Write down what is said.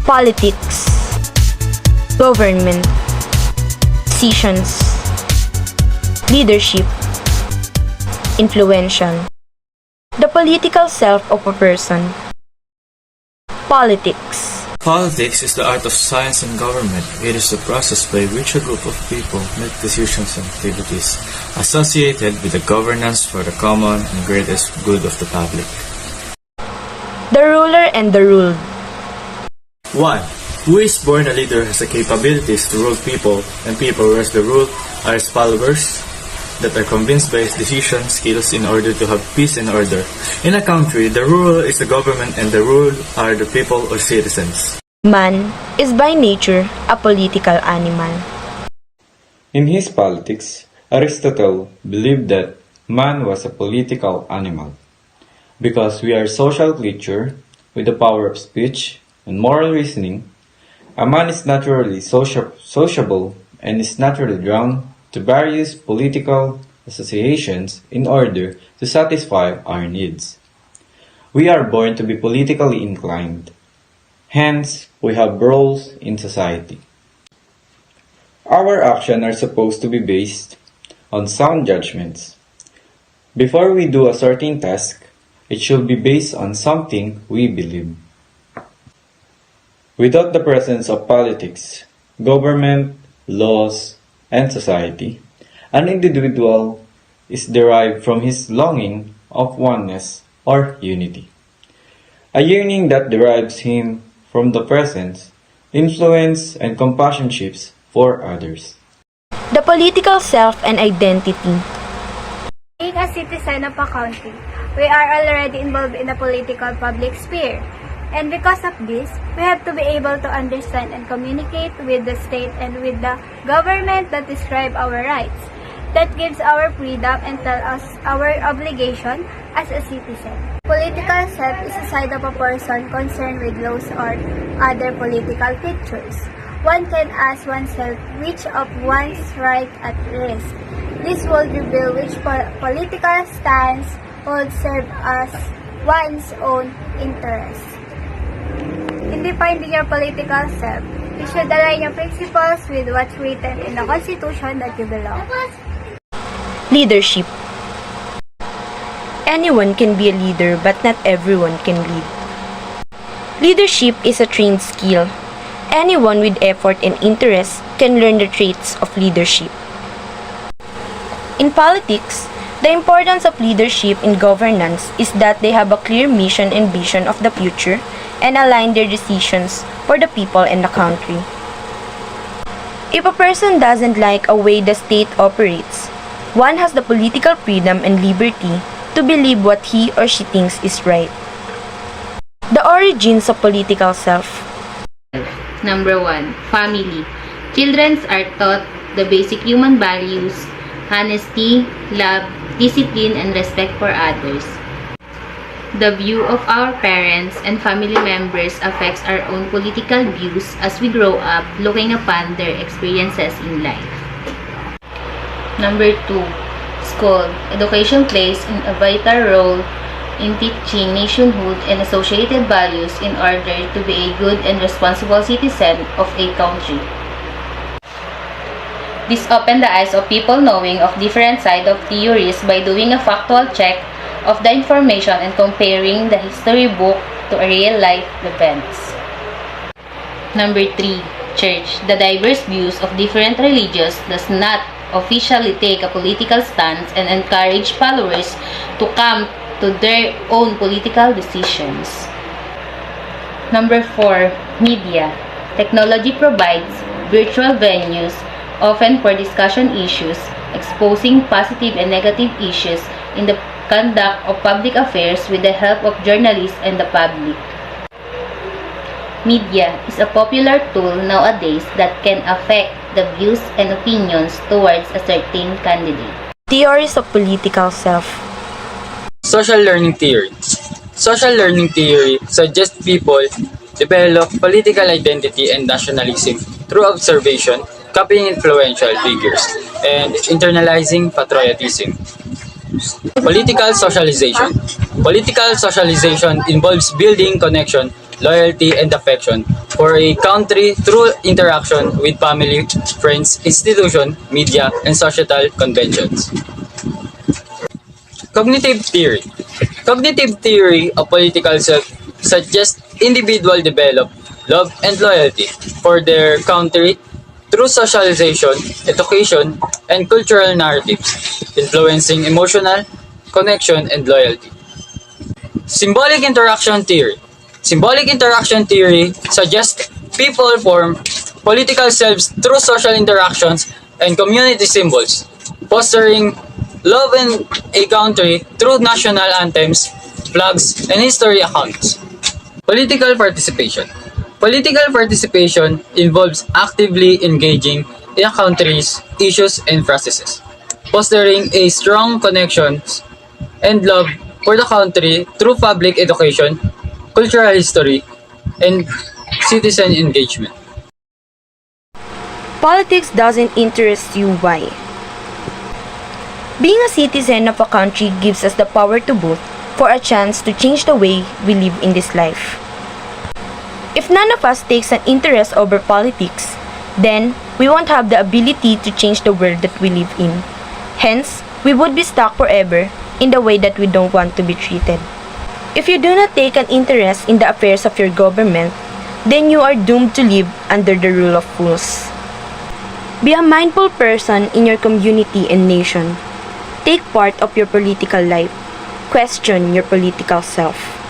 Politics, government, decisions, leadership, influential. The political self of a person. Politics. Politics is the art of science and government. It is the process by which a group of people make decisions and activities associated with the governance for the common and greatest good of the public. The ruler and the ruled. 1. Who is born a leader has the capabilities to rule people, and people who are the ruled are his followers that are convinced by his decision skills in order to have peace and order. In a country, the ruler is the government and the ruled are the people or citizens. Man is by nature a political animal. In his Politics, Aristotle believed that man was a political animal. Because we are social creature with the power of speech and moral reasoning, a man is naturally sociable and is naturally drawn to various political associations in order to satisfy our needs. We are born to be politically inclined. Hence, we have roles in society. Our actions are supposed to be based on sound judgments. Before we do a certain task, it should be based on something we believe. Without the presence of politics, government, laws, and society, an individual is derived from his longing of oneness or unity. A yearning that derives him from the presence, influence, and compassion for others. The political self and identity. Being a citizen of a country, we are already involved in the political public sphere. And because of this, we have to be able to understand and communicate with the state and with the government that describe our rights. That gives our freedom and tell us our obligation as a citizen. Political self is a side of a person concerned with laws or other political pictures. One can ask oneself which of one's right at risk. This will reveal which political stance will serve as one's own interests. In defining your political self, you should align your principles with what's written in the Constitution that you belong. Leadership. Anyone can be a leader, but not everyone can lead. Leadership is a trained skill. Anyone with effort and interest can learn the traits of leadership. In politics, the importance of leadership in governance is that they have a clear mission and vision of the future and align their decisions for the people and the country. If a person doesn't like a way the state operates, one has the political freedom and liberty to believe what he or she thinks is right. The origins of political self. Number 1. Family. Children are taught the basic human values, honesty, love, discipline, and respect for others. The view of our parents and family members affects our own political views as we grow up looking upon their experiences in life. Number 2. School. Education plays a vital role in teaching nationhood and associated values in order to be a good and responsible citizen of a country. This opens the eyes of people knowing of different sides of theories by doing a factual check of the information and comparing the history book to real-life events. Number 3. Church. The diverse views of different religions does not officially take a political stance and encourage followers to come to their own political decisions. Number 4. Media. Technology provides virtual venues often for discussion issues, exposing positive and negative issues in the conduct of public affairs with the help of journalists and the public. Media is a popular tool nowadays that can affect the views and opinions towards a certain candidate. Theories of political self. Social learning theory. Social learning theory suggests people develop political identity and nationalism through observation, copying influential figures, and internalizing patriotism. Political socialization. Political socialization involves building connection, loyalty, and affection for a country through interaction with family, friends, institution, media, and societal conventions. Cognitive theory. Cognitive theory of political self suggests individual develop love and loyalty for their country through socialization, education, and cultural narratives, influencing emotional connection and loyalty. Symbolic interaction theory. Symbolic interaction theory suggests people form political selves through social interactions and community symbols, fostering love in a country through national anthems, flags, and history accounts. Political participation. Political participation involves actively engaging in a country's issues and processes, fostering a strong connections and love for the country through public education, cultural history, and citizen engagement. Politics doesn't interest you. Why? Being a citizen of a country gives us the power to vote for a chance to change the way we live in this life. If none of us takes an interest over politics, then we won't have the ability to change the world that we live in. Hence, we would be stuck forever in the way that we don't want to be treated. If you do not take an interest in the affairs of your government, then you are doomed to live under the rule of fools. Be a mindful person in your community and nation. Take part of your political life. Question your political self.